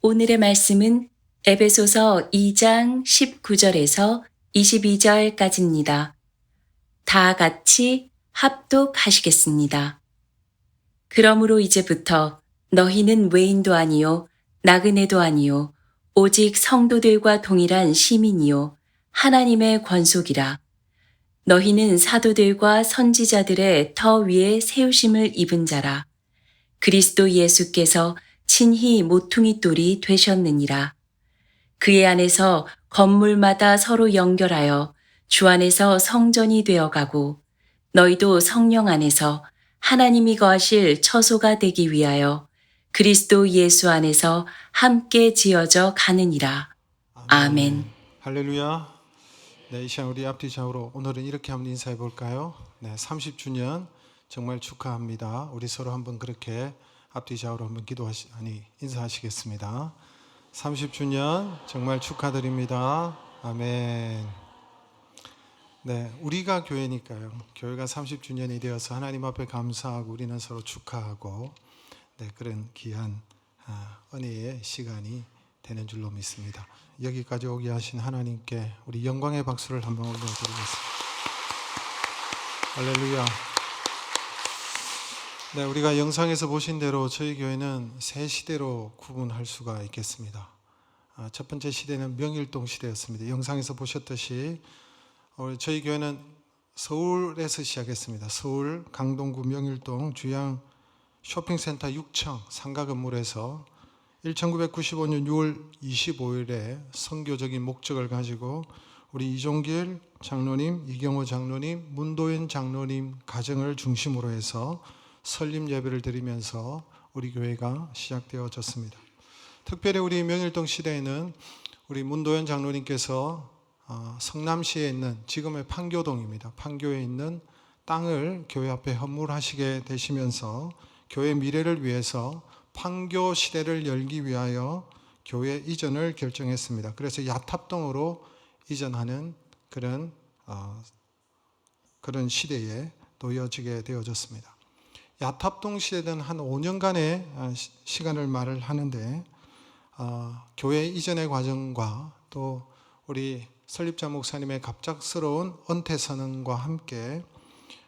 오늘의 말씀은 에베소서 2장 19절에서 22절까지입니다. 다 같이 합독하시겠습니다. 그러므로 이제부터 너희는 외인도 아니요 나그네도 아니요 오직 성도들과 동일한 시민이요 하나님의 권속이라. 너희는 사도들과 선지자들의 터 위에 세우심을 입은 자라. 그리스도 예수께서 친히 모퉁이 돌이 되셨느니라. 그의 안에서 건물마다 서로 연결하여 주 안에서 성전이 되어가고 너희도 성령 안에서 하나님이 거하실 처소가 되기 위하여 그리스도 예수 안에서 함께 지어져 가느니라. 아멘. 할렐루야. 네, 이 시간 우리 앞뒤 좌우로 오늘은 이렇게 한번 인사해 볼까요? 네, 30주년 정말 축하합니다. 우리 서로 한번 그렇게 앞뒤 좌우로 한번 인사하시겠습니다. 30주년 정말 축하드립니다. 아멘. 네, 우리가 교회니까요. 교회가 30주년이 되어서 하나님 앞에 감사하고 우리는 서로 축하하고 그런 귀한 은혜의 시간이 되는 줄로 믿습니다. 여기까지 오게 하신 하나님께 우리 영광의 박수를 한번 올려드리겠습니다. 할렐루야. 네, 우리가 영상에서 보신 대로 저희 교회는 세 시대로 구분할 수가 있겠습니다. 첫 번째 시대는 명일동 시대였습니다. 영상에서 보셨듯이 저희 교회는 서울에서 시작했습니다. 서울 강동구 명일동 주양 쇼핑센터 6층 상가 건물에서 1995년 6월 25일에 선교적인 목적을 가지고 우리 이종길 장로님, 이경호 장로님, 문도현 장로님 가정을 중심으로 해서 설립 예배를 드리면서 우리 교회가 시작되어졌습니다. 특별히 우리 명일동 시대에는 우리 문도현 장로님께서 성남시에 있는 지금의 판교동입니다. 판교에 있는 땅을 교회 앞에 헌물하시게 되시면서 교회 미래를 위해서 판교 시대를 열기 위하여 교회 이전을 결정했습니다. 그래서 야탑동으로 이전하는 그런 시대에 놓여지게 되어졌습니다. 야탑동 시대는 한 5년간의 시간을 말을 하는데 교회 이전의 과정과 또 우리 설립자 목사님의 갑작스러운 은퇴 선언과 함께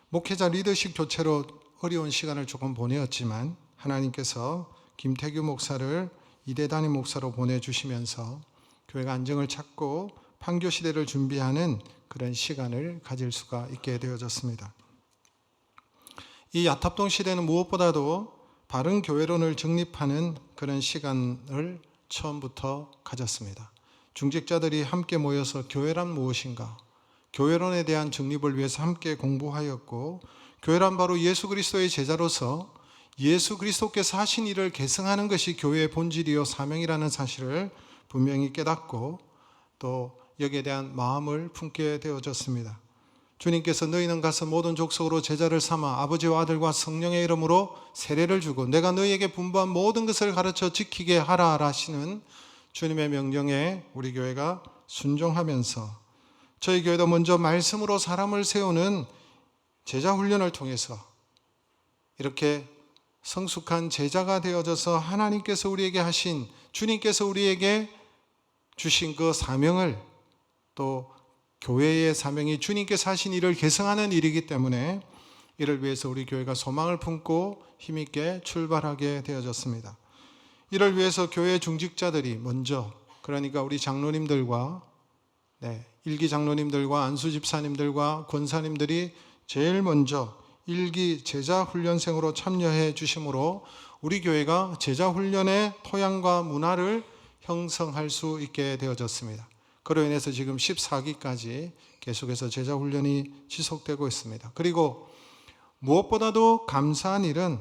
목회자 리더십 교체로 어려운 시간을 조금 보내었지만 하나님께서 김태규 목사를 이대 담임 목사로 보내주시면서 교회가 안정을 찾고 판교 시대를 준비하는 그런 시간을 가질 수가 있게 되어졌습니다. 이 야탑동 시대는 무엇보다도 바른 교회론을 정립하는 그런 시간을 처음부터 가졌습니다. 중직자들이 함께 모여서 교회란 무엇인가, 교회론에 대한 정립을 위해서 함께 공부하였고, 교회란 바로 예수 그리스도의 제자로서 예수 그리스도께서 하신 일을 계승하는 것이 교회의 본질이요 사명이라는 사실을 분명히 깨닫고 또 여기에 대한 마음을 품게 되어졌습니다. 주님께서 너희는 가서 모든 족속으로 제자를 삼아 아버지와 아들과 성령의 이름으로 세례를 주고 내가 너희에게 분부한 모든 것을 가르쳐 지키게 하라 하시는 주님의 명령에 우리 교회가 순종하면서 저희 교회도 먼저 말씀으로 사람을 세우는 제자 훈련을 통해서 이렇게 성숙한 제자가 되어져서 하나님께서 우리에게 하신, 주님께서 우리에게 주신 그 사명을, 또 교회의 사명이 주님께서 하신 일을 계승하는 일이기 때문에 이를 위해서 우리 교회가 소망을 품고 힘있게 출발하게 되어졌습니다. 이를 위해서 교회 중직자들이 먼저, 그러니까 우리 장로님들과 일기 장로님들과 안수 집사님들과 권사님들이 제일 먼저 일기 제자 훈련생으로 참여해 주심으로 우리 교회가 제자 훈련의 토양과 문화를 형성할 수 있게 되어졌습니다. 그로 인해서 지금 14기까지 계속해서 제자 훈련이 지속되고 있습니다. 그리고 무엇보다도 감사한 일은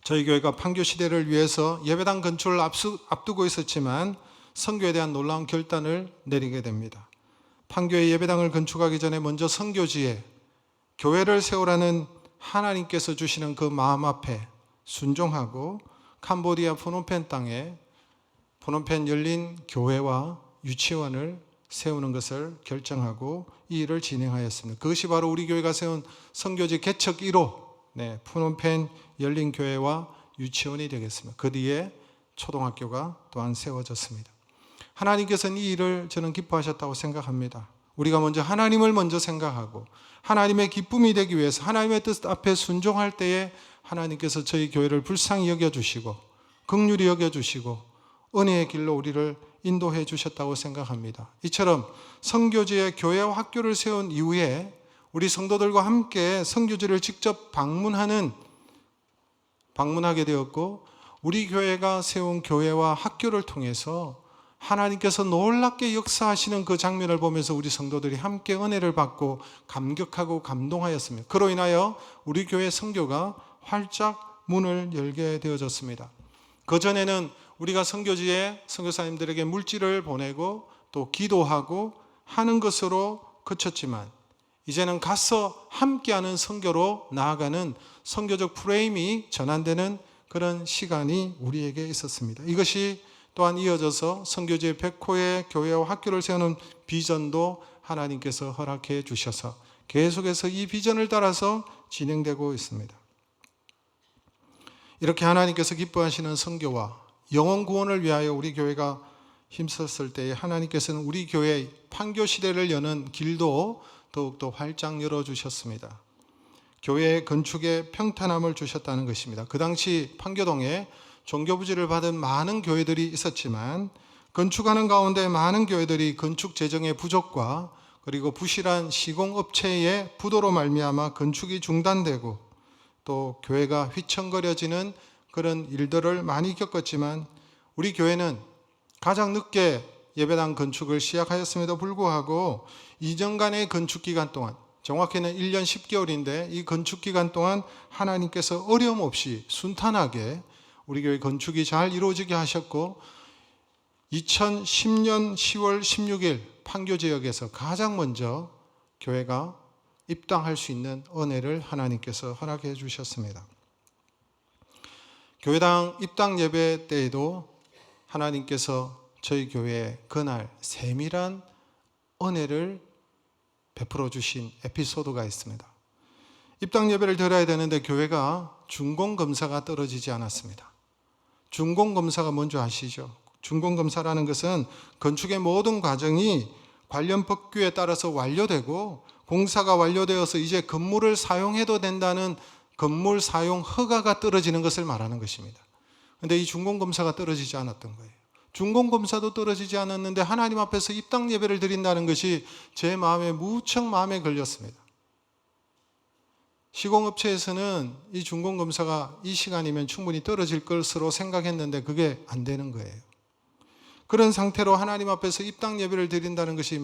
저희 교회가 판교 시대를 위해서 예배당 건축을 앞두고 있었지만 선교에 대한 놀라운 결단을 내리게 됩니다. 판교의 예배당을 건축하기 전에 먼저 선교지에 교회를 세우라는 하나님께서 주시는 그 마음 앞에 순종하고 캄보디아 푸놈펜 땅에 푸놈펜 열린 교회와 유치원을 세우는 것을 결정하고 이 일을 진행하였습니다. 그것이 바로 우리 교회가 세운 선교지 개척 1호 푸놈펜 열린 교회와 유치원이 되겠습니다. 그 뒤에 초등학교가 또한 세워졌습니다. 하나님께서는 이 일을 저는 기뻐하셨다고 생각합니다. 우리가 먼저 하나님을 먼저 생각하고 하나님의 기쁨이 되기 위해서 하나님의 뜻 앞에 순종할 때에 하나님께서 저희 교회를 불쌍히 여겨주시고 긍휼히 여겨주시고 은혜의 길로 우리를 인도해 주셨다고 생각합니다. 이처럼 선교지에 교회와 학교를 세운 이후에 우리 성도들과 함께 선교지를 직접 방문하게 되었고 우리 교회가 세운 교회와 학교를 통해서 하나님께서 놀랍게 역사하시는 그 장면을 보면서 우리 성도들이 함께 은혜를 받고 감격하고 감동하였습니다. 그로 인하여 우리 교회 선교가 활짝 문을 열게 되어졌습니다. 그전에는 우리가 선교지에 선교사님들에게 물질을 보내고 또 기도하고 하는 것으로 그쳤지만 이제는 가서 함께하는 선교로 나아가는 선교적 프레임이 전환되는 그런 시간이 우리에게 있었습니다. 이것이 또한 이어져서 선교지의 100호의 교회와 학교를 세우는 비전도 하나님께서 허락해 주셔서 계속해서 이 비전을 따라서 진행되고 있습니다. 이렇게 하나님께서 기뻐하시는 선교와 영혼 구원을 위하여 우리 교회가 힘썼을 때에 하나님께서는 우리 교회의 판교 시대를 여는 길도 더욱더 활짝 열어주셨습니다. 교회 건축에 평탄함을 주셨다는 것입니다. 그 당시 판교동에 종교부지를 받은 많은 교회들이 있었지만 건축하는 가운데 많은 교회들이 건축 재정의 부족과 그리고 부실한 시공업체의 부도로 말미암아 건축이 중단되고 또 교회가 휘청거려지는 그런 일들을 많이 겪었지만 우리 교회는 가장 늦게 예배당 건축을 시작하였음에도 불구하고 2년간의 건축 기간 동안 정확히는 1년 10개월인데 이 건축 기간 동안 하나님께서 어려움 없이 순탄하게 우리 교회 건축이 잘 이루어지게 하셨고 2010년 10월 16일 판교 지역에서 가장 먼저 교회가 입당할 수 있는 은혜를 하나님께서 허락해 주셨습니다. 교회당 입당 예배 때에도 하나님께서 저희 교회에 그날 세밀한 은혜를 베풀어 주신 에피소드가 있습니다. 입당 예배를 드려야 되는데 교회가 준공검사가 떨어지지 않았습니다. 준공검사가 뭔지 아시죠? 준공검사라는 것은 건축의 모든 과정이 관련 법규에 따라서 완료되고 공사가 완료되어서 이제 건물을 사용해도 된다는 건물 사용 허가가 떨어지는 것을 말하는 것입니다. 그런데 이 준공검사가 떨어지지 않았던 거예요. 준공검사도 떨어지지 않았는데 하나님 앞에서 입당 예배를 드린다는 것이 제 마음에 무척 마음에 걸렸습니다. 시공업체에서는 이 준공검사가 이 시간이면 충분히 떨어질 것으로 생각했는데 그게 안 되는 거예요. 그런 상태로 하나님 앞에서 입당 예배를 드린다는 것이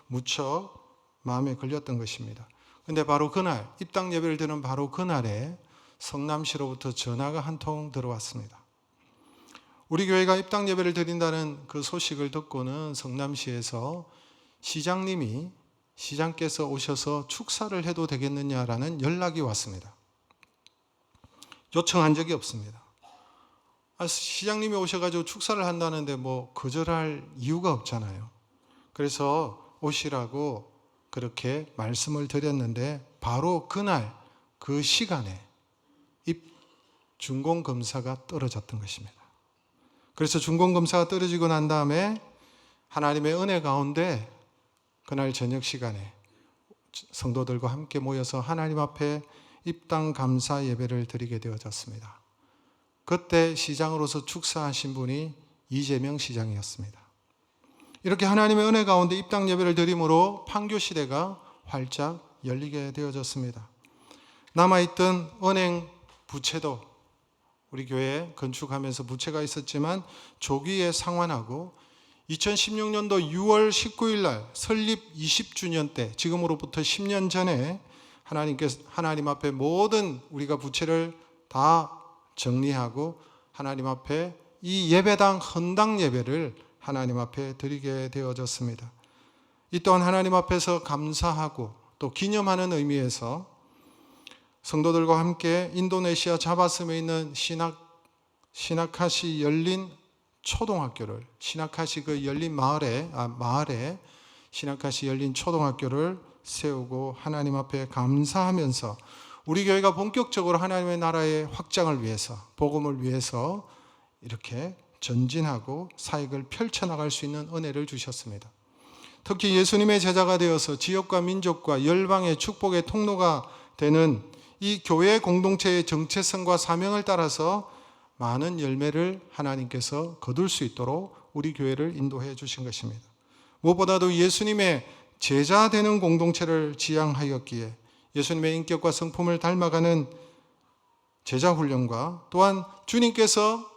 무척 마음에 걸렸던 것입니다. 그런데 바로 그날, 입당 예배를 드리는 바로 그날에 성남시로부터 전화가 한 통 들어왔습니다. 우리 교회가 입당 예배를 드린다는 그 소식을 듣고는 성남시에서 시장께서 오셔서 축사를 해도 되겠느냐라는 연락이 왔습니다. 요청한 적이 없습니다. 시장님이 오셔가지고 축사를 한다는데 거절할 이유가 없잖아요. 그래서 오시라고 그렇게 말씀을 드렸는데 바로 그날 그 시간에 준공검사가 떨어졌던 것입니다. 그래서 준공검사가 떨어지고 난 다음에 하나님의 은혜 가운데 그날 저녁 시간에 성도들과 함께 모여서 하나님 앞에 입당 감사 예배를 드리게 되어졌습니다. 그때 시장으로서 축사하신 분이 이재명 시장이었습니다. 이렇게 하나님의 은혜 가운데 입당 예배를 드림으로 판교 시대가 활짝 열리게 되어졌습니다. 남아있던 은행 부채도 우리 교회에 건축하면서 부채가 있었지만 조기에 상환하고 2016년도 6월 19일 날 설립 20주년 때 지금으로부터 10년 전에 하나님 앞에 모든 우리가 부채를 다 정리하고 하나님 앞에 이 예배당 헌당 예배를 하나님 앞에 드리게 되어졌습니다. 이 또한 하나님 앞에서 감사하고 또 기념하는 의미에서 성도들과 함께 인도네시아 자바섬에 있는 시나카시 열린 초등학교를 시나카시 그 열린 마을에 시나카시 열린 초등학교를 세우고 하나님 앞에 감사하면서 우리 교회가 본격적으로 하나님의 나라의 확장을 위해서 복음을 위해서 이렇게 전진하고 사역을 펼쳐나갈 수 있는 은혜를 주셨습니다. 특히 예수님의 제자가 되어서 지역과 민족과 열방의 축복의 통로가 되는 이 교회 공동체의 정체성과 사명을 따라서 많은 열매를 하나님께서 거둘 수 있도록 우리 교회를 인도해 주신 것입니다. 무엇보다도 예수님의 제자 되는 공동체를 지향하였기에 예수님의 인격과 성품을 닮아가는 제자 훈련과 또한 주님께서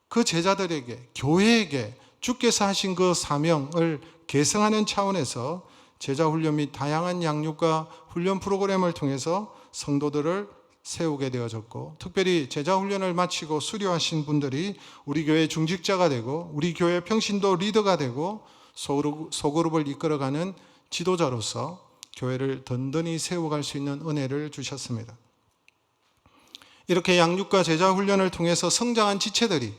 그 제자들에게, 교회에게 주께서 하신 그 사명을 계승하는 차원에서 제자 훈련 및 다양한 양육과 훈련 프로그램을 통해서 성도들을 세우게 되어졌고, 특별히 제자 훈련을 마치고 수료하신 분들이 우리 교회 중직자가 되고 우리 교회 평신도 리더가 되고 소그룹을 이끌어가는 지도자로서 교회를 든든히 세워갈 수 있는 은혜를 주셨습니다. 이렇게 양육과 제자 훈련을 통해서 성장한 지체들이,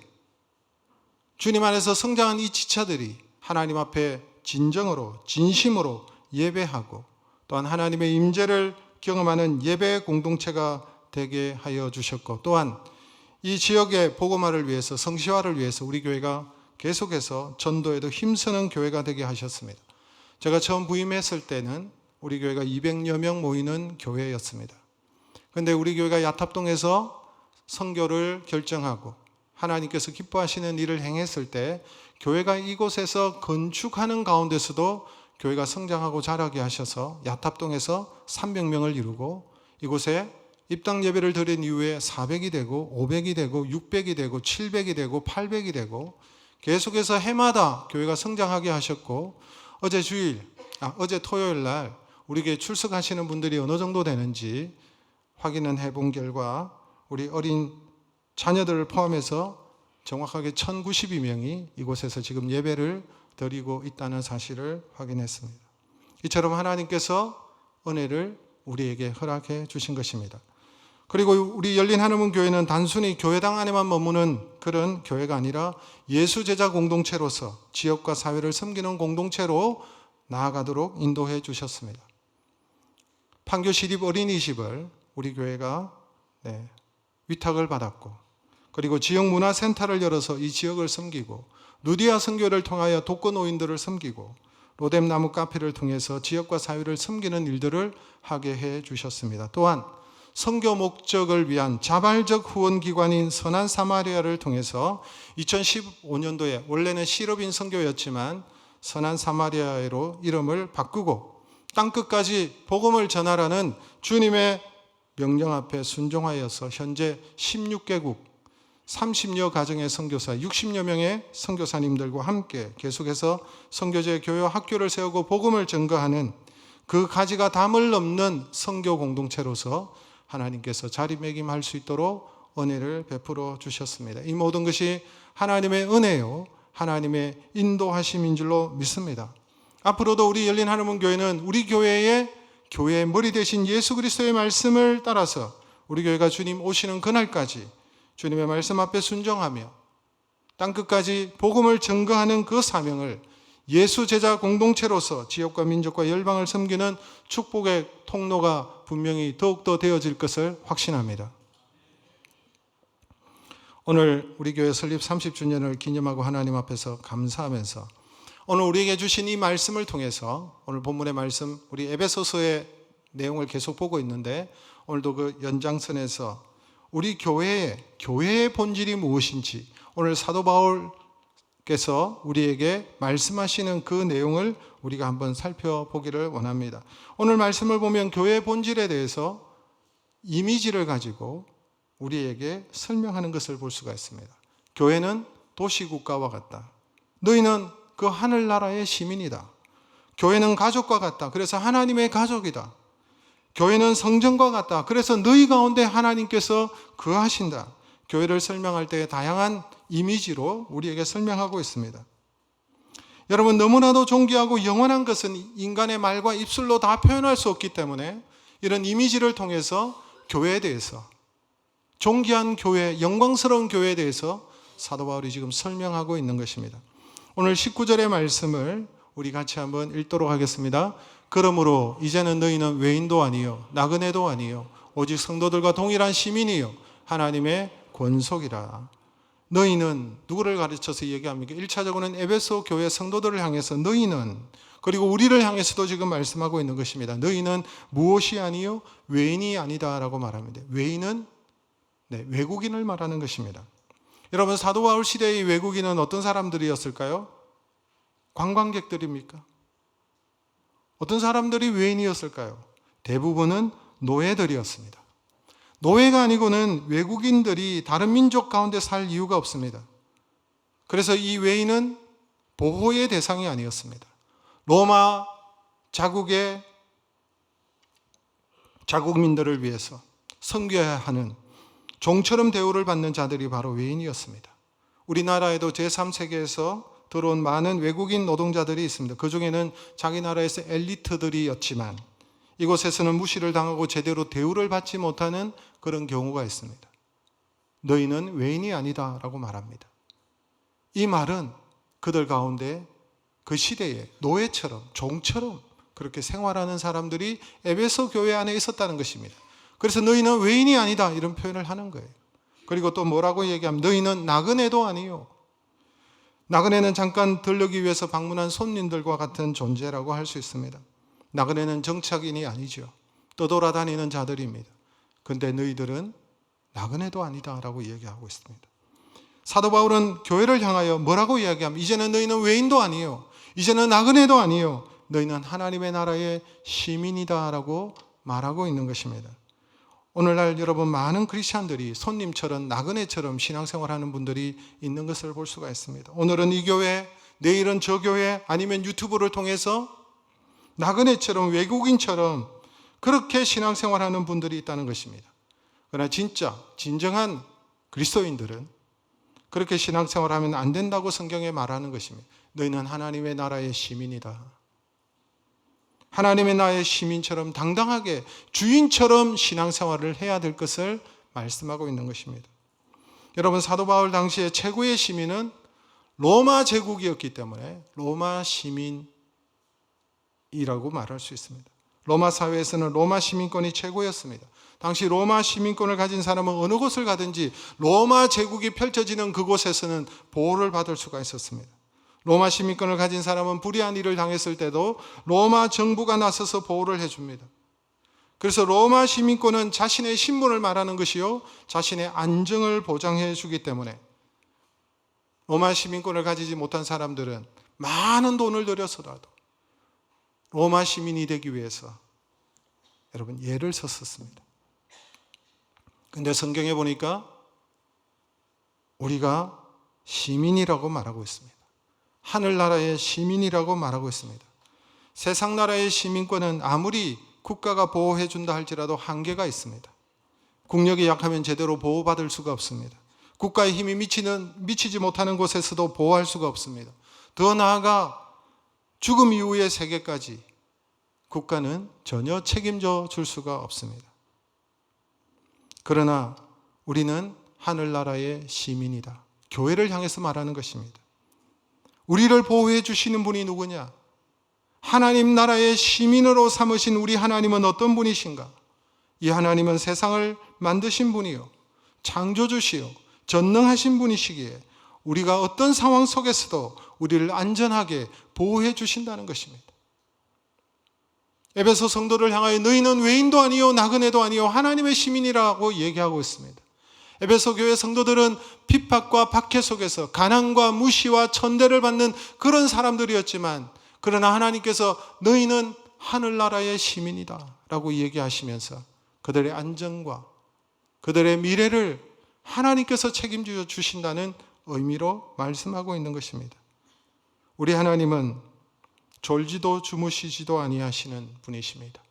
주님 안에서 성장한 이 지체들이 하나님 앞에 진정으로 진심으로 예배하고 또한 하나님의 임재를 경험하는 예배 공동체가 되게 하여 주셨고, 또한 이 지역의 복음화를 위해서, 성시화를 위해서 우리 교회가 계속해서 전도에도 힘쓰는 교회가 되게 하셨습니다. 제가 처음 부임했을 때는 우리 교회가 200여 명 모이는 교회였습니다. 그런데 우리 교회가 야탑동에서 선교를 결정하고 하나님께서 기뻐하시는 일을 행했을 때 교회가 이곳에서 건축하는 가운데서도 교회가 성장하고 자라게 하셔서 야탑동에서 300명을 이루고 이곳에 입당 예배를 드린 이후에 400이 되고 500이 되고 600이 되고 700이 되고 800이 되고 계속해서 해마다 교회가 성장하게 하셨고, 어제 토요일 날 우리 교회 출석하시는 분들이 어느 정도 되는지 확인은 해본 결과 우리 어린 자녀들을 포함해서 정확하게 1092명이 이곳에서 지금 예배를 드리고 있다는 사실을 확인했습니다. 이처럼 하나님께서 은혜를 우리에게 허락해 주신 것입니다. 그리고 우리 열린 하늘문 교회는 단순히 교회당 안에만 머무는 그런 교회가 아니라 예수 제자 공동체로서 지역과 사회를 섬기는 공동체로 나아가도록 인도해 주셨습니다. 판교 시립 어린이집을 우리 교회가 위탁을 받았고, 그리고 지역 문화센터를 열어서 이 지역을 섬기고, 누디아 선교를 통하여 독거노인들을 섬기고, 로뎀 나무 카페를 통해서 지역과 사회를 섬기는 일들을 하게 해 주셨습니다. 또한 선교 목적을 위한 자발적 후원기관인 선한 사마리아를 통해서 2015년도에 원래는 실업인 선교였지만 선한 사마리아로 이름을 바꾸고 땅끝까지 복음을 전하라는 주님의 명령 앞에 순종하여서 현재 16개국 30여 가정의 선교사 60여 명의 선교사님들과 함께 계속해서 선교제 교회와 학교를 세우고 복음을 증거하는 그 가지가 담을 넘는 선교 공동체로서 하나님께서 자리매김할 수 있도록 은혜를 베풀어 주셨습니다. 이 모든 것이 하나님의 은혜요, 하나님의 인도하심인 줄로 믿습니다. 앞으로도 우리 열린 하늘문 교회는 우리 교회의 머리 대신 예수 그리스도의 말씀을 따라서 우리 교회가 주님 오시는 그날까지 주님의 말씀 앞에 순종하며 땅끝까지 복음을 증거하는 그 사명을 예수 제자 공동체로서 지역과 민족과 열방을 섬기는 축복의 통로가 분명히 더욱더 되어질 것을 확신합니다. 오늘 우리 교회 설립 30주년을 기념하고 하나님 앞에서 감사하면서 오늘 우리에게 주신 이 말씀을 통해서 오늘 본문의 말씀, 우리 에베소서의 내용을 계속 보고 있는데 오늘도 그 연장선에서 우리 교회의 본질이 무엇인지 오늘 사도 바울께서 우리에게 말씀하시는 그 내용을 우리가 한번 살펴보기를 원합니다. 오늘 말씀을 보면 교회의 본질에 대해서 이미지를 가지고 우리에게 설명하는 것을 볼 수가 있습니다. 교회는 도시국가와 같다. 너희는 그 하늘나라의 시민이다. 교회는 가족과 같다. 그래서 하나님의 가족이다. 교회는 성전과 같다. 그래서 너희 가운데 하나님께서 거하신다. 교회를 설명할 때 다양한 이미지로 우리에게 설명하고 있습니다. 여러분, 너무나도 존귀하고 영원한 것은 인간의 말과 입술로 다 표현할 수 없기 때문에 이런 이미지를 통해서 교회에 대해서, 존귀한 교회, 영광스러운 교회에 대해서 사도 바울이 지금 설명하고 있는 것입니다. 오늘 19절의 말씀을 우리 같이 한번 읽도록 하겠습니다. 그러므로 이제는 너희는 외인도 아니요 나그네도 아니요 오직 성도들과 동일한 시민이요 하나님의 권속이라. 너희는 누구를 가르쳐서 얘기합니까? 1차적으로는 에베소 교회 성도들을 향해서 너희는, 그리고 우리를 향해서도 지금 말씀하고 있는 것입니다. 너희는 무엇이 아니요 외인이 아니다라고 말합니다. 외인은 외국인을 말하는 것입니다. 여러분, 사도 바울 시대의 외국인은 어떤 사람들이었을까요? 관광객들입니까? 어떤 사람들이 외인이었을까요? 대부분은 노예들이었습니다. 노예가 아니고는 외국인들이 다른 민족 가운데 살 이유가 없습니다. 그래서 이 외인은 보호의 대상이 아니었습니다. 로마 자국의 자국민들을 위해서 섬겨야 하는 종처럼 대우를 받는 자들이 바로 외인이었습니다. 우리나라에도 제3세계에서 들어온 많은 외국인 노동자들이 있습니다. 그 중에는 자기 나라에서 엘리트들이었지만 이곳에서는 무시를 당하고 제대로 대우를 받지 못하는 그런 경우가 있습니다. 너희는 외인이 아니다라고 말합니다. 이 말은 그들 가운데 그 시대에 노예처럼, 종처럼 그렇게 생활하는 사람들이 에베소 교회 안에 있었다는 것입니다. 그래서 너희는 외인이 아니다 이런 표현을 하는 거예요. 그리고 또 뭐라고 얘기하면 너희는 나그네도 아니요. 나그네는 잠깐 들르기 위해서 방문한 손님들과 같은 존재라고 할 수 있습니다. 나그네는 정착인이 아니죠. 떠돌아다니는 자들입니다. 그런데 너희들은 나그네도 아니다라고 얘기하고 있습니다. 사도 바울은 교회를 향하여 뭐라고 이야기하면 이제는 너희는 외인도 아니요, 이제는 나그네도 아니요, 너희는 하나님의 나라의 시민이다라고 말하고 있는 것입니다. 오늘날 여러분, 많은 크리스찬들이 손님처럼 나그네처럼 신앙생활하는 분들이 있는 것을 볼 수가 있습니다. 오늘은 이 교회, 내일은 저 교회, 아니면 유튜브를 통해서 나그네처럼 외국인처럼 그렇게 신앙생활하는 분들이 있다는 것입니다. 그러나 진짜 진정한 그리스도인들은 그렇게 신앙생활하면 안 된다고 성경에 말하는 것입니다. 너희는 하나님의 나라의 시민이다. 하나님의 나라의 시민처럼 당당하게 주인처럼 신앙생활을 해야 될 것을 말씀하고 있는 것입니다. 여러분, 사도 바울 당시에 최고의 시민은 로마 제국이었기 때문에 로마 시민이라고 말할 수 있습니다. 로마 사회에서는 로마 시민권이 최고였습니다. 당시 로마 시민권을 가진 사람은 어느 곳을 가든지 로마 제국이 펼쳐지는 그곳에서는 보호를 받을 수가 있었습니다. 로마 시민권을 가진 사람은 불의한 일을 당했을 때도 로마 정부가 나서서 보호를 해줍니다. 그래서 로마 시민권은 자신의 신분을 말하는 것이요, 자신의 안정을 보장해 주기 때문에 로마 시민권을 가지지 못한 사람들은 많은 돈을 들여서라도 로마 시민이 되기 위해서 여러분 예를 썼었습니다. 근데 성경에 보니까 우리가 시민이라고 말하고 있습니다. 하늘나라의 시민이라고 말하고 있습니다. 세상 나라의 시민권은 아무리 국가가 보호해 준다 할지라도 한계가 있습니다. 국력이 약하면 제대로 보호받을 수가 없습니다. 국가의 힘이 미치지 못하는 곳에서도 보호할 수가 없습니다. 더 나아가 죽음 이후의 세계까지 국가는 전혀 책임져 줄 수가 없습니다. 그러나 우리는 하늘나라의 시민이다. 교회를 향해서 말하는 것입니다. 우리를 보호해 주시는 분이 누구냐? 하나님 나라의 시민으로 삼으신 우리 하나님은 어떤 분이신가? 이 하나님은 세상을 만드신 분이요, 창조주시요, 전능하신 분이시기에 우리가 어떤 상황 속에서도 우리를 안전하게 보호해 주신다는 것입니다. 에베소 성도를 향하여 너희는 외인도 아니요 나그네도 아니요 하나님의 시민이라고 얘기하고 있습니다. 에베소 교회 성도들은 핍박과 박해 속에서 가난과 무시와 천대를 받는 그런 사람들이었지만, 그러나 하나님께서 너희는 하늘나라의 시민이다 라고 얘기하시면서 그들의 안전과 그들의 미래를 하나님께서 책임져 주신다는 의미로 말씀하고 있는 것입니다. 우리 하나님은 졸지도 주무시지도 아니하시는 분이십니다.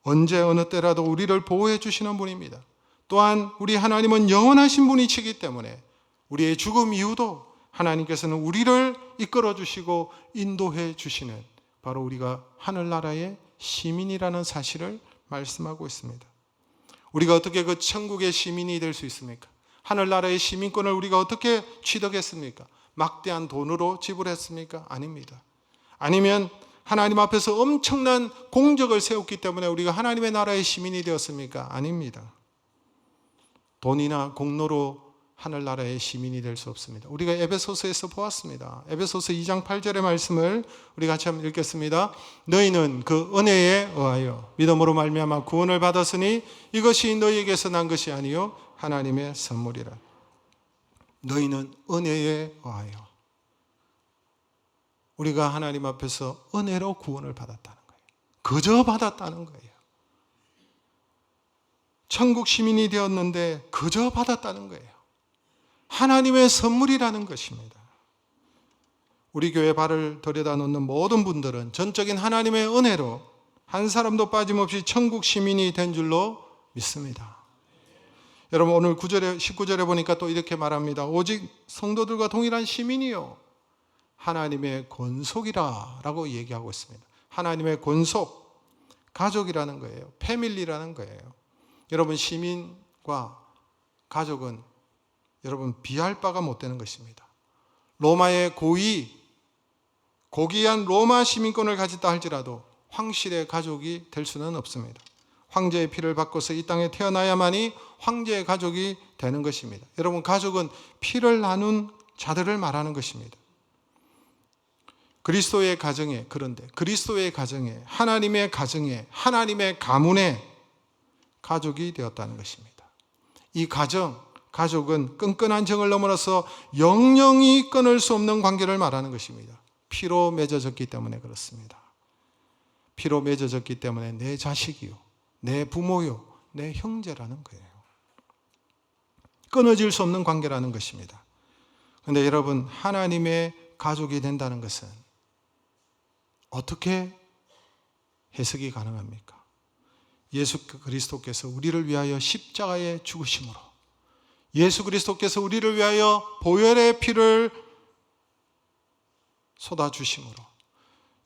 언제 어느 때라도 우리를 보호해 주시는 분입니다. 또한 우리 하나님은 영원하신 분이시기 때문에 우리의 죽음 이후도 하나님께서는 우리를 이끌어 주시고 인도해 주시는, 바로 우리가 하늘나라의 시민이라는 사실을 말씀하고 있습니다. 우리가 어떻게 그 천국의 시민이 될 수 있습니까? 하늘나라의 시민권을 우리가 어떻게 취득했습니까? 막대한 돈으로 지불했습니까? 아닙니다. 아니면 하나님 앞에서 엄청난 공적을 세웠기 때문에 우리가 하나님의 나라의 시민이 되었습니까? 아닙니다. 돈이나 공로로 하늘나라의 시민이 될 수 없습니다. 우리가 에베소서에서 보았습니다. 에베소서 2장 8절의 말씀을 우리 같이 한번 읽겠습니다. 너희는 그 은혜에 의하여 믿음으로 말미암아 구원을 받았으니 이것이 너희에게서 난 것이 아니요 하나님의 선물이라. 너희는 은혜에 의하여. 우리가 하나님 앞에서 은혜로 구원을 받았다는 거예요. 그저 받았다는 거예요. 천국 시민이 되었는데 그저 받았다는 거예요. 하나님의 선물이라는 것입니다. 우리 교회 발을 들여다 놓는 모든 분들은 전적인 하나님의 은혜로 한 사람도 빠짐없이 천국 시민이 된 줄로 믿습니다. 여러분 오늘 19절에 보니까 또 이렇게 말합니다. 오직 성도들과 동일한 시민이요 하나님의 권속이라 라고 얘기하고 있습니다. 하나님의 권속, 가족이라는 거예요. 패밀리라는 거예요. 여러분 시민과 가족은 여러분 비할 바가 못 되는 것입니다. 로마의 고귀한 로마 시민권을 가졌다 할지라도 황실의 가족이 될 수는 없습니다. 황제의 피를 받고서 이 땅에 태어나야만이 황제의 가족이 되는 것입니다. 여러분 가족은 피를 나눈 자들을 말하는 것입니다. 그리스도의 가정에, 그런데 그리스도의 가정에, 하나님의 가정에, 하나님의 가문에 가족이 되었다는 것입니다. 이 가족은 끈끈한 정을 넘어서 영영이 끊을 수 없는 관계를 말하는 것입니다. 피로 맺어졌기 때문에 그렇습니다. 피로 맺어졌기 때문에 내 자식이요, 내 부모요, 내 형제라는 거예요. 끊어질 수 없는 관계라는 것입니다. 그런데 여러분 하나님의 가족이 된다는 것은 어떻게 해석이 가능합니까? 예수 그리스도께서 우리를 위하여 십자가에 죽으심으로, 예수 그리스도께서 우리를 위하여 보혈의 피를 쏟아주심으로,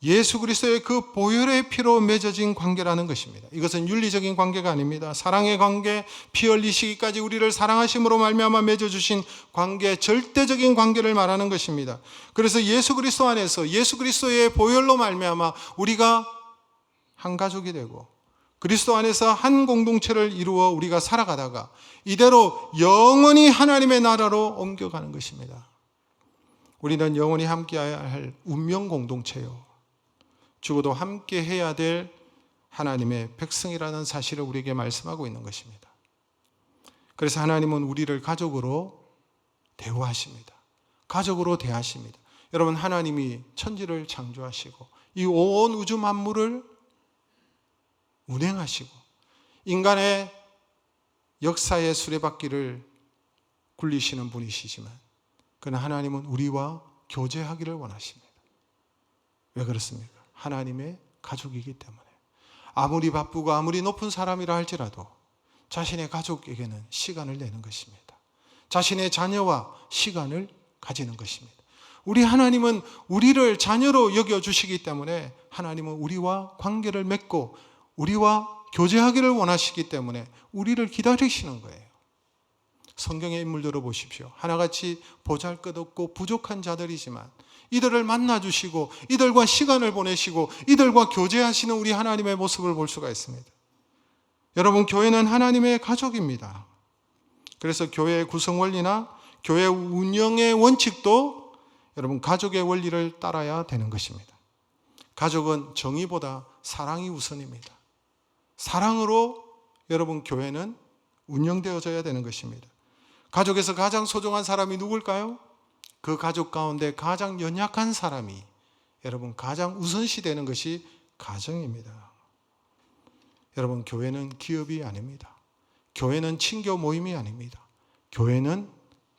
예수 그리스도의 그 보혈의 피로 맺어진 관계라는 것입니다. 이것은 윤리적인 관계가 아닙니다. 사랑의 관계, 피 흘리시기까지 우리를 사랑하심으로 말미암아 맺어주신 관계, 절대적인 관계를 말하는 것입니다. 그래서 예수 그리스도 안에서 예수 그리스도의 보혈로 말미암아 우리가 한 가족이 되고 그리스도 안에서 한 공동체를 이루어 우리가 살아가다가 이대로 영원히 하나님의 나라로 옮겨가는 것입니다. 우리는 영원히 함께해야 할 운명 공동체요, 죽어도 함께 해야 될 하나님의 백성이라는 사실을 우리에게 말씀하고 있는 것입니다. 그래서 하나님은 우리를 가족으로 대우하십니다. 가족으로 대하십니다. 여러분 하나님이 천지를 창조하시고 이 온 우주 만물을 운행하시고 인간의 역사의 수레바퀴를 굴리시는 분이시지만 그러나 하나님은 우리와 교제하기를 원하십니다. 왜 그렇습니까? 하나님의 가족이기 때문에. 아무리 바쁘고 아무리 높은 사람이라 할지라도 자신의 가족에게는 시간을 내는 것입니다. 자신의 자녀와 시간을 가지는 것입니다. 우리 하나님은 우리를 자녀로 여겨주시기 때문에 하나님은 우리와 관계를 맺고 우리와 교제하기를 원하시기 때문에 우리를 기다리시는 거예요. 성경의 인물들을 보십시오. 하나같이 보잘것없고 부족한 자들이지만 이들을 만나주시고 이들과 시간을 보내시고 이들과 교제하시는 우리 하나님의 모습을 볼 수가 있습니다. 여러분 교회는 하나님의 가족입니다. 그래서 교회의 구성 원리나 교회 운영의 원칙도 여러분 가족의 원리를 따라야 되는 것입니다. 가족은 정의보다 사랑이 우선입니다. 사랑으로 여러분 교회는 운영되어져야 되는 것입니다. 가족에서 가장 소중한 사람이 누굴까요? 그 가족 가운데 가장 연약한 사람이 여러분 가장 우선시 되는 것이 가정입니다. 여러분 교회는 기업이 아닙니다. 교회는 친교 모임이 아닙니다. 교회는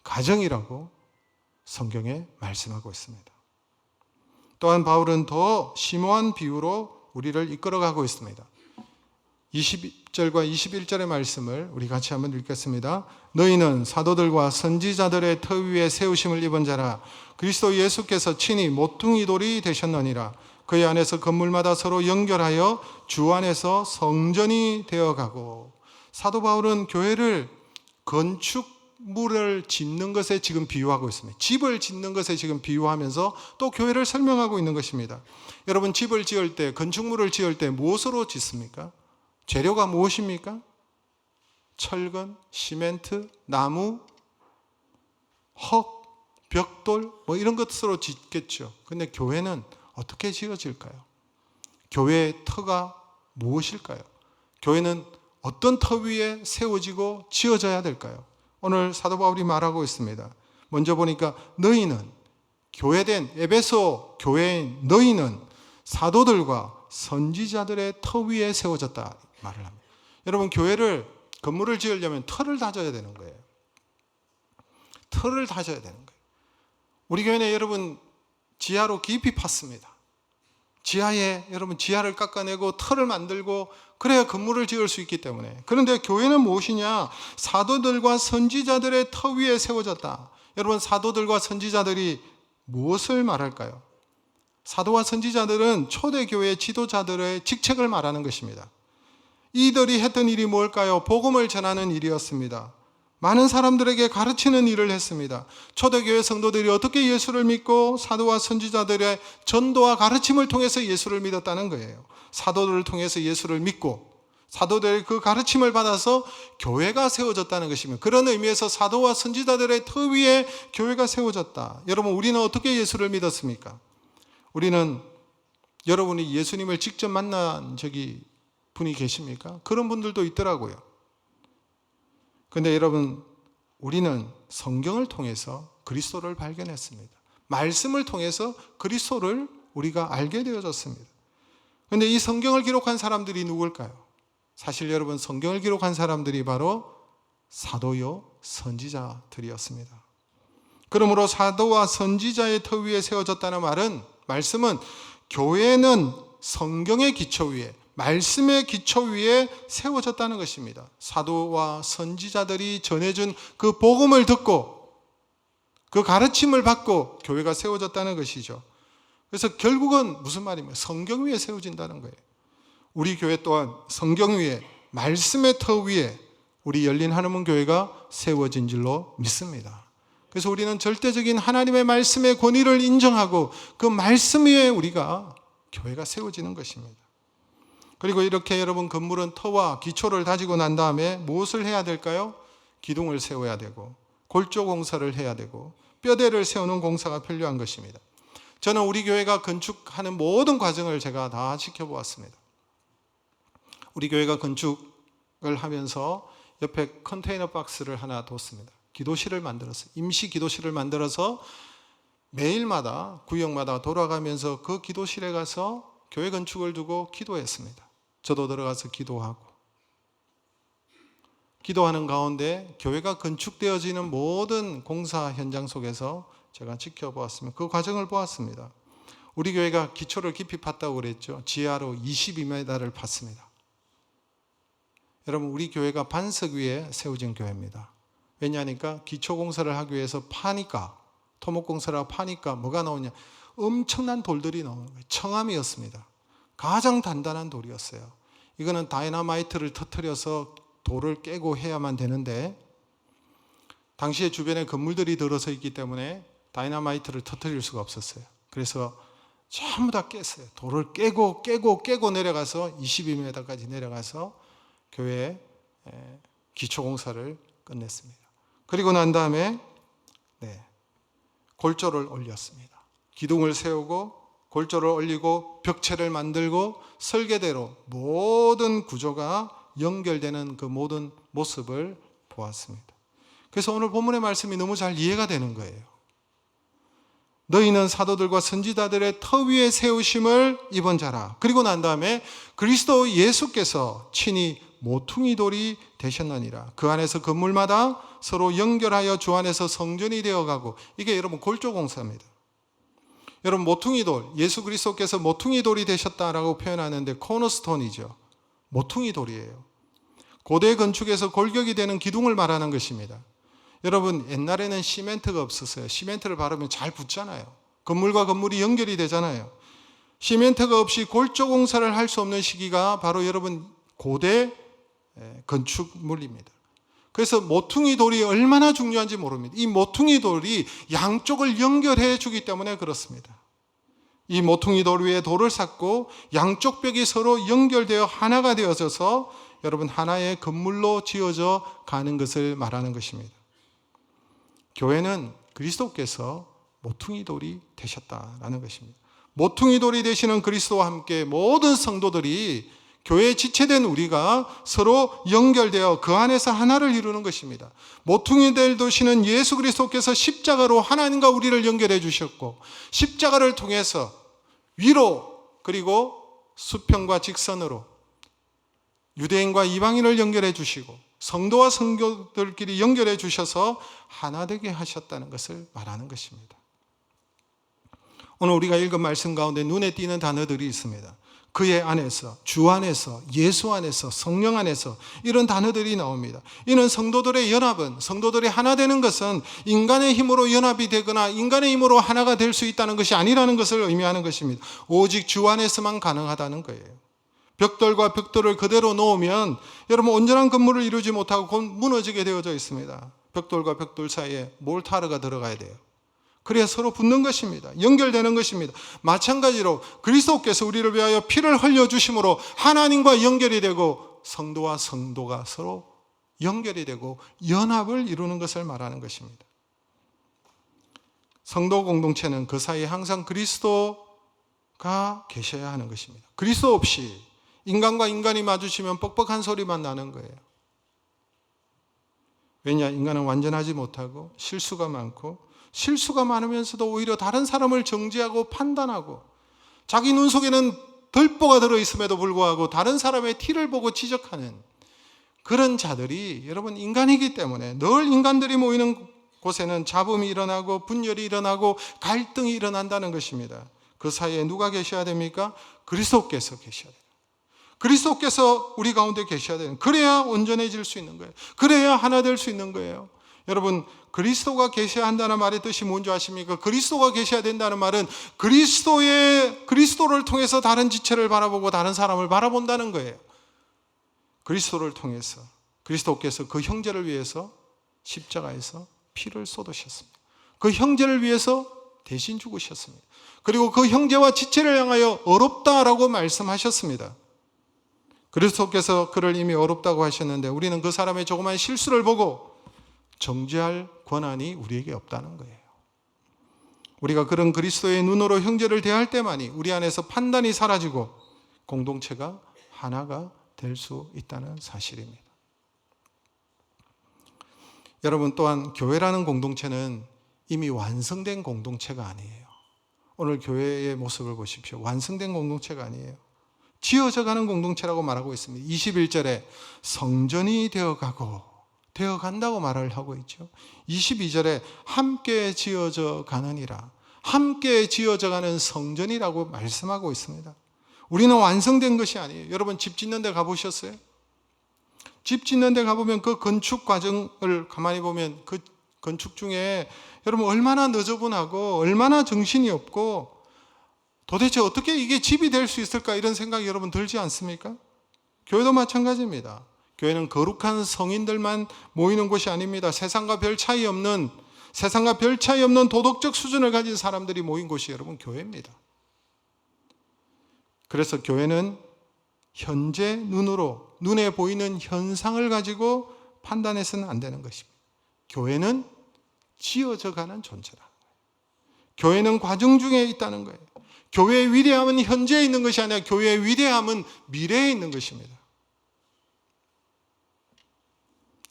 가정이라고 성경에 말씀하고 있습니다. 또한 바울은 더 심오한 비유로 우리를 이끌어가고 있습니다. 20절과 21절의 말씀을 우리 같이 한번 읽겠습니다. 너희는 사도들과 선지자들의 터 위에 세우심을 입은 자라. 그리스도 예수께서 친히 모퉁이 돌이 되셨느니라. 그의 안에서 건물마다 서로 연결하여 주 안에서 성전이 되어가고. 사도 바울은 교회를 건축물을 짓는 것에 지금 비유하고 있습니다. 집을 짓는 것에 지금 비유하면서 또 교회를 설명하고 있는 것입니다. 여러분 집을 지을 때, 건축물을 지을 때 무엇으로 짓습니까? 재료가 무엇입니까? 철근, 시멘트, 나무, 흙, 벽돌 뭐 이런 것으로 짓겠죠. 근데 교회는 어떻게 지어질까요? 교회의 터가 무엇일까요? 교회는 어떤 터 위에 세워지고 지어져야 될까요? 오늘 사도 바울이 말하고 있습니다. 먼저 보니까 너희는 교회된 에베소 교회인 너희는 사도들과 선지자들의 터 위에 세워졌다 말을 합니다. 여러분, 교회를 건물을 지으려면 터를 다져야 되는 거예요. 터를 다져야 되는 거예요. 우리 교회는 여러분 지하로 깊이 팠습니다. 지하에 여러분 지하를 깎아내고 터를 만들고 그래야 건물을 지을 수 있기 때문에. 그런데 교회는 무엇이냐? 사도들과 선지자들의 터 위에 세워졌다. 여러분, 사도들과 선지자들이 무엇을 말할까요? 사도와 선지자들은 초대교회 지도자들의 직책을 말하는 것입니다. 이들이 했던 일이 뭘까요? 복음을 전하는 일이었습니다. 많은 사람들에게 가르치는 일을 했습니다. 초대교회 성도들이 어떻게 예수를 믿고 사도와 선지자들의 전도와 가르침을 통해서 예수를 믿었다는 거예요. 사도들을 통해서 예수를 믿고 사도들의 그 가르침을 받아서 교회가 세워졌다는 것입니다. 그런 의미에서 사도와 선지자들의 터 위에 교회가 세워졌다. 여러분, 우리는 어떻게 예수를 믿었습니까? 우리는 여러분이 예수님을 직접 만난 적이 분이 계십니까? 그런 분들도 있더라고요. 그런데 여러분, 우리는 성경을 통해서 그리스도를 발견했습니다. 말씀을 통해서 그리스도를 우리가 알게 되어졌습니다. 그런데 이 성경을 기록한 사람들이 누굴까요? 사실 여러분, 성경을 기록한 사람들이 바로 사도요 선지자들이었습니다. 그러므로 사도와 선지자의 터 위에 세워졌다는 말씀은 교회는 성경의 기초 위에, 말씀의 기초 위에 세워졌다는 것입니다. 사도와 선지자들이 전해준 그 복음을 듣고 그 가르침을 받고 교회가 세워졌다는 것이죠. 그래서 결국은 무슨 말입니까? 성경 위에 세워진다는 거예요. 우리 교회 또한 성경 위에, 말씀의 터 위에 우리 열린 하나님 교회가 세워진 줄로 믿습니다. 그래서 우리는 절대적인 하나님의 말씀의 권위를 인정하고 그 말씀 위에 우리가 교회가 세워지는 것입니다. 그리고 이렇게 여러분, 건물은 터와 기초를 다지고 난 다음에 무엇을 해야 될까요? 기둥을 세워야 되고 골조 공사를 해야 되고 뼈대를 세우는 공사가 필요한 것입니다. 저는 우리 교회가 건축하는 모든 과정을 제가 다 지켜보았습니다. 우리 교회가 건축을 하면서 옆에 컨테이너 박스를 하나 뒀습니다. 기도실을 만들었어요. 임시 기도실을 만들어서 매일마다 구역마다 돌아가면서 그 기도실에 가서 교회 건축을 두고 기도했습니다. 저도 들어가서 기도하고, 기도하는 가운데 교회가 건축되어지는 모든 공사 현장 속에서 제가 지켜보았습니다. 그 과정을 보았습니다. 우리 교회가 기초를 깊이 팠다고 그랬죠. 지하로 22m를 팠습니다. 여러분, 우리 교회가 반석 위에 세워진 교회입니다. 왜냐하니까 기초 공사를 하기 위해서 파니까, 토목 공사를 하고 파니까 뭐가 나오냐? 엄청난 돌들이 나오는 거예요. 청암이었습니다. 가장 단단한 돌이었어요. 이거는 다이너마이트를 터뜨려서 돌을 깨고 해야만 되는데 당시에 주변에 건물들이 들어서 있기 때문에 다이너마이트를 터뜨릴 수가 없었어요. 그래서 전부 다 깼어요. 돌을 깨고 내려가서 22m까지 내려가서 교회 기초 공사를 끝냈습니다. 그리고 난 다음에 골조를 올렸습니다. 기둥을 세우고 골조를 올리고 벽체를 만들고 설계대로 모든 구조가 연결되는 그 모든 모습을 보았습니다. 그래서 오늘 본문의 말씀이 너무 잘 이해가 되는 거예요. 너희는 사도들과 선지자들의 터 위에 세우심을 입은 자라. 그리고 난 다음에 그리스도 예수께서 친히 모퉁이 돌이 되셨느니라. 그 안에서 건물마다 서로 연결하여 주 안에서 성전이 되어가고, 이게 여러분 골조 공사입니다. 여러분, 모퉁이 돌, 예수 그리스도께서 모퉁이 돌이 되셨다라고 표현하는데 코너스톤이죠. 모퉁이 돌이에요. 고대 건축에서 골격이 되는 기둥을 말하는 것입니다. 여러분, 옛날에는 시멘트가 없었어요. 시멘트를 바르면 잘 붙잖아요. 건물과 건물이 연결이 되잖아요. 시멘트가 없이 골조 공사를 할 수 없는 시기가 바로 여러분 고대 건축물입니다. 그래서 모퉁이 돌이 얼마나 중요한지 모릅니다. 이 모퉁이 돌이 양쪽을 연결해 주기 때문에 그렇습니다. 이 모퉁이 돌 위에 돌을 쌓고 양쪽 벽이 서로 연결되어 하나가 되어져서 여러분 하나의 건물로 지어져 가는 것을 말하는 것입니다. 교회는 그리스도께서 모퉁이 돌이 되셨다라는 것입니다. 모퉁이 돌이 되시는 그리스도와 함께 모든 성도들이 교회에 지체된 우리가 서로 연결되어 그 안에서 하나를 이루는 것입니다. 모퉁이 될 도시는 예수 그리스도께서 십자가로 하나님과 우리를 연결해 주셨고, 십자가를 통해서 위로 그리고 수평과 직선으로 유대인과 이방인을 연결해 주시고 성도와 성도들끼리 연결해 주셔서 하나 되게 하셨다는 것을 말하는 것입니다. 오늘 우리가 읽은 말씀 가운데 눈에 띄는 단어들이 있습니다. 그의 안에서, 주 안에서, 예수 안에서, 성령 안에서, 이런 단어들이 나옵니다. 이는 성도들의 연합은, 성도들이 하나 되는 것은 인간의 힘으로 연합이 되거나 인간의 힘으로 하나가 될 수 있다는 것이 아니라는 것을 의미하는 것입니다. 오직 주 안에서만 가능하다는 거예요. 벽돌과 벽돌을 그대로 놓으면 여러분 온전한 건물을 이루지 못하고 곧 무너지게 되어져 있습니다. 벽돌과 벽돌 사이에 몰타르가 들어가야 돼요. 그래야 서로 붙는 것입니다. 연결되는 것입니다. 마찬가지로 그리스도께서 우리를 위하여 피를 흘려주심으로 하나님과 연결이 되고 성도와 성도가 서로 연결이 되고 연합을 이루는 것을 말하는 것입니다. 성도 공동체는 그 사이에 항상 그리스도가 계셔야 하는 것입니다. 그리스도 없이 인간과 인간이 마주치면 뻑뻑한 소리만 나는 거예요. 왜냐? 인간은 완전하지 못하고 실수가 많고, 실수가 많으면서도 오히려 다른 사람을 정죄하고 판단하고, 자기 눈 속에는 덜보가 들어있음에도 불구하고 다른 사람의 티를 보고 지적하는 그런 자들이 여러분 인간이기 때문에 늘 인간들이 모이는 곳에는 잡음이 일어나고 분열이 일어나고 갈등이 일어난다는 것입니다. 그 사이에 누가 계셔야 됩니까? 그리스도께서 계셔야 돼요. 그리스도께서 우리 가운데 계셔야 돼요. 그래야 온전해질 수 있는 거예요. 그래야 하나 될 수 있는 거예요. 여러분, 그리스도가 계셔야 한다는 말의 뜻이 뭔지 아십니까? 그리스도가 계셔야 된다는 말은 그리스도를 통해서 다른 지체를 바라보고 다른 사람을 바라본다는 거예요. 그리스도를 통해서 그리스도께서 그 형제를 위해서 십자가에서 피를 쏟으셨습니다. 그 형제를 위해서 대신 죽으셨습니다. 그리고 그 형제와 지체를 향하여 어렵다라고 말씀하셨습니다. 그리스도께서 그를 이미 어렵다고 하셨는데 우리는 그 사람의 조그만 실수를 보고 정죄할 권한이 우리에게 없다는 거예요. 우리가 그런 그리스도의 눈으로 형제를 대할 때만이 우리 안에서 판단이 사라지고 공동체가 하나가 될 수 있다는 사실입니다. 여러분, 또한 교회라는 공동체는 이미 완성된 공동체가 아니에요. 오늘 교회의 모습을 보십시오. 완성된 공동체가 아니에요. 지어져 가는 공동체라고 말하고 있습니다. 21절에 성전이 되어간다고 말을 하고 있죠. 22절에 함께 지어져 가느니라, 함께 지어져 가는 성전이라고 말씀하고 있습니다. 우리는 완성된 것이 아니에요. 여러분, 집 짓는 데 가보셨어요? 집 짓는 데 가보면 그 건축 과정을 가만히 보면 그 건축 중에 여러분 얼마나 너저분하고 얼마나 정신이 없고 도대체 어떻게 이게 집이 될 수 있을까, 이런 생각이 여러분 들지 않습니까? 교회도 마찬가지입니다. 교회는 거룩한 성인들만 모이는 곳이 아닙니다. 세상과 별 차이 없는 도덕적 수준을 가진 사람들이 모인 곳이 여러분 교회입니다. 그래서 교회는 현재 눈에 보이는 현상을 가지고 판단해서는 안 되는 것입니다. 교회는 지어져 가는 존재라는 거예요. 교회는 과정 중에 있다는 거예요. 교회의 위대함은 현재에 있는 것이 아니라 교회의 위대함은 미래에 있는 것입니다.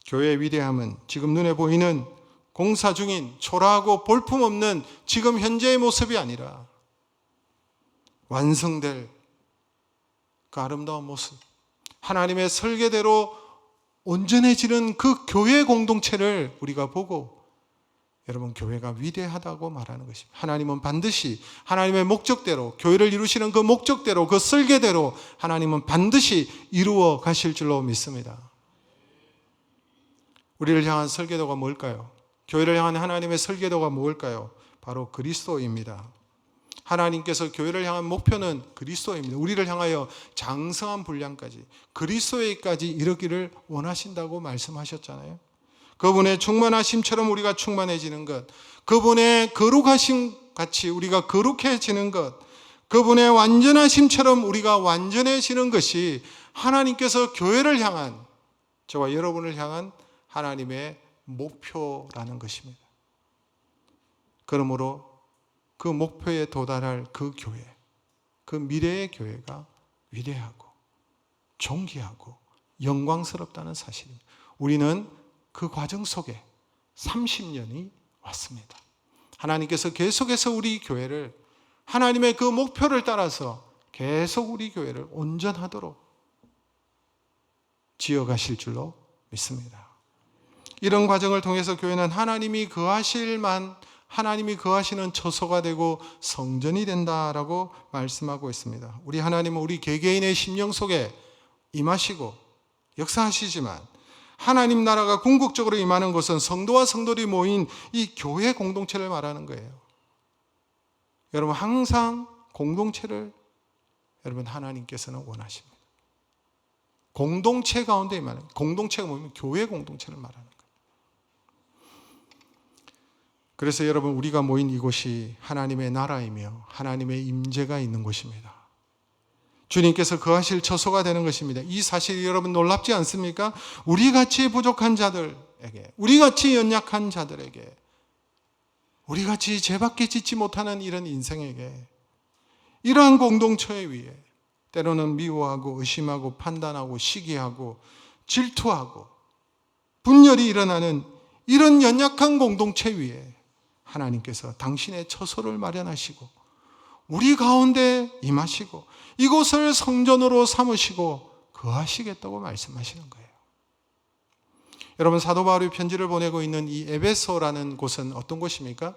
교회의 위대함은 지금 눈에 보이는 공사 중인 초라하고 볼품없는 지금 현재의 모습이 아니라 완성될 그 아름다운 모습, 하나님의 설계대로 온전해지는 그 교회 공동체를 우리가 보고 여러분 교회가 위대하다고 말하는 것입니다. 하나님은 반드시 하나님의 목적대로, 교회를 이루시는 그 목적대로, 그 설계대로 하나님은 반드시 이루어 가실 줄로 믿습니다. 우리를 향한 설계도가 뭘까요? 교회를 향한 하나님의 설계도가 뭘까요? 바로 그리스도입니다. 하나님께서 교회를 향한 목표는 그리스도입니다. 우리를 향하여 장성한 분량까지, 그리스도에까지 이르기를 원하신다고 말씀하셨잖아요. 그분의 충만하심처럼 우리가 충만해지는 것, 그분의 거룩하심 같이 우리가 거룩해지는 것, 그분의 완전하심처럼 우리가 완전해지는 것이 하나님께서 교회를 향한, 저와 여러분을 향한 하나님의 목표라는 것입니다. 그러므로 그 목표에 도달할 그 교회, 그 미래의 교회가 위대하고 존귀하고 영광스럽다는 사실입니다. 우리는 그 과정 속에 30년이 왔습니다. 하나님께서 계속해서 우리 교회를 하나님의 그 목표를 따라서 계속 우리 교회를 온전하도록 지어가실 줄로 믿습니다. 이런 과정을 통해서 교회는 하나님이 거하시는 처소가 되고 성전이 된다라고 말씀하고 있습니다. 우리 하나님은 우리 개개인의 심령 속에 임하시고 역사하시지만 하나님 나라가 궁극적으로 임하는 것은 성도와 성도들이 모인 이 교회 공동체를 말하는 거예요. 여러분 항상 공동체를 여러분 하나님께서는 원하십니다. 공동체 가운데 임하는, 공동체가 뭐냐면 교회 공동체를 말하는 거예요. 그래서 여러분 우리가 모인 이곳이 하나님의 나라이며 하나님의 임재가 있는 곳입니다. 주님께서 거하실 처소가 되는 것입니다. 이 사실이 여러분 놀랍지 않습니까? 우리같이 부족한 자들에게, 우리같이 연약한 자들에게, 우리같이 죄밖에 짓지 못하는 이런 인생에게 이러한 공동체 위에 때로는 미워하고 의심하고 판단하고 시기하고 질투하고 분열이 일어나는 이런 연약한 공동체 위에 하나님께서 당신의 처소를 마련하시고 우리 가운데 임하시고 이곳을 성전으로 삼으시고 거하시겠다고 말씀하시는 거예요. 여러분 사도 바울이 편지를 보내고 있는 이 에베소라는 곳은 어떤 곳입니까?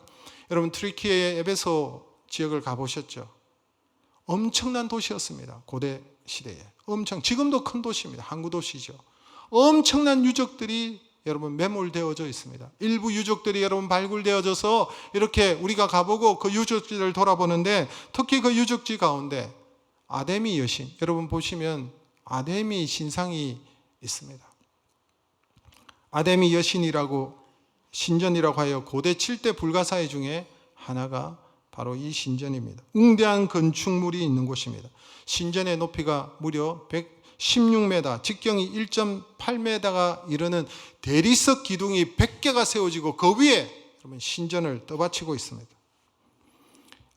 여러분 트리키의 에베소 지역을 가보셨죠? 엄청난 도시였습니다. 고대 시대에. 지금도 큰 도시입니다. 항구 도시죠. 엄청난 유적들이 여러분 매몰되어져 있습니다. 일부 유적들이 여러분 발굴되어져서 이렇게 우리가 가보고 그 유적지를 돌아보는데 특히 그 유적지 가운데 아데미 여신, 여러분 보시면 아데미 신상이 있습니다. 아데미 여신이라고 신전이라고 하여 고대 7대 불가사의 중에 하나가 바로 이 신전입니다. 웅대한 건축물이 있는 곳입니다. 신전의 높이가 무려 116m, 직경이 1.8m가 이르는 대리석 기둥이 100개가 세워지고 그 위에 여러분 신전을 떠받치고 있습니다.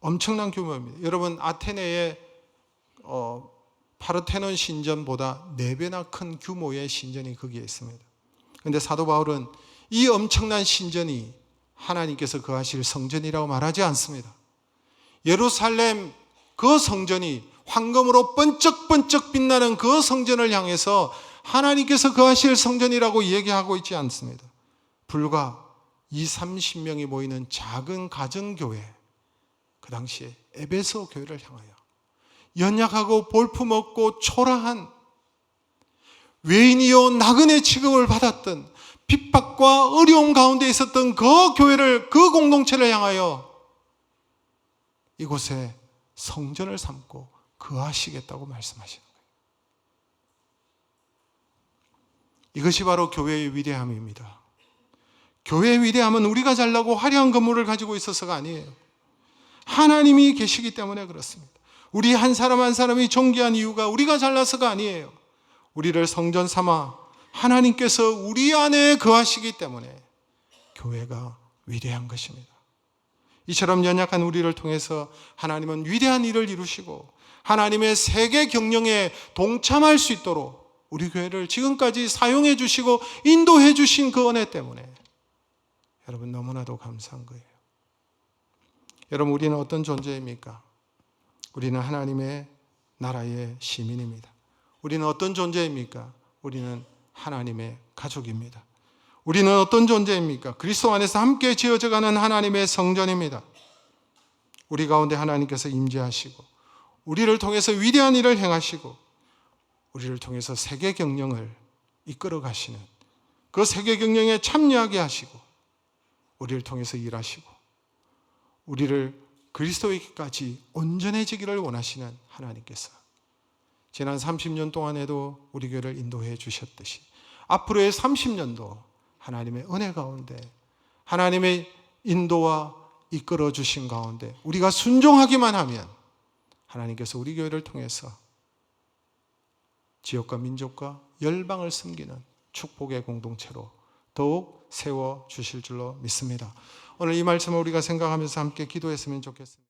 엄청난 규모입니다. 여러분 아테네의 파르테논 신전보다 4배나 큰 규모의 신전이 거기에 있습니다. 그런데 사도 바울은 이 엄청난 신전이 하나님께서 거하실 성전이라고 말하지 않습니다. 예루살렘 그 성전이 황금으로 번쩍번쩍 빛나는 그 성전을 향해서 하나님께서 거하실 성전이라고 얘기하고 있지 않습니다. 불과 20-30명이 모이는 작은 가정교회, 그 당시에 에베소 교회를 향하여 연약하고 볼품없고 초라한 외인이요 나그네 취급을 받았던 핍박과 어려움 가운데 있었던 그 교회를, 그 공동체를 향하여 이곳에 성전을 삼고 거하시겠다고 말씀하시는 거예요. 이것이 바로 교회의 위대함입니다. 교회의 위대함은 우리가 잘나고 화려한 건물을 가지고 있어서가 아니에요. 하나님이 계시기 때문에 그렇습니다. 우리 한 사람 한 사람이 존귀한 이유가 우리가 잘나서가 아니에요. 우리를 성전 삼아 하나님께서 우리 안에 거하시기 때문에 교회가 위대한 것입니다. 이처럼 연약한 우리를 통해서 하나님은 위대한 일을 이루시고 하나님의 세계 경영에 동참할 수 있도록 우리 교회를 지금까지 사용해 주시고 인도해 주신 그 은혜 때문에 여러분 너무나도 감사한 거예요. 여러분 우리는 어떤 존재입니까? 우리는 하나님의 나라의 시민입니다. 우리는 어떤 존재입니까? 우리는 하나님의 가족입니다. 우리는 어떤 존재입니까? 그리스도 안에서 함께 지어져가는 하나님의 성전입니다. 우리 가운데 하나님께서 임재하시고 우리를 통해서 위대한 일을 행하시고 우리를 통해서 세계 경영을 이끌어 가시는 그 세계 경영에 참여하게 하시고 우리를 통해서 일하시고 우리를 그리스도에게까지 온전해지기를 원하시는 하나님께서 지난 30년 동안에도 우리 교회를 인도해 주셨듯이 앞으로의 30년도 하나님의 은혜 가운데 하나님의 인도와 이끌어 주신 가운데 우리가 순종하기만 하면 하나님께서 우리 교회를 통해서 지역과 민족과 열방을 섬기는 축복의 공동체로 더욱 세워 주실 줄로 믿습니다. 오늘 이 말씀을 우리가 생각하면서 함께 기도했으면 좋겠습니다.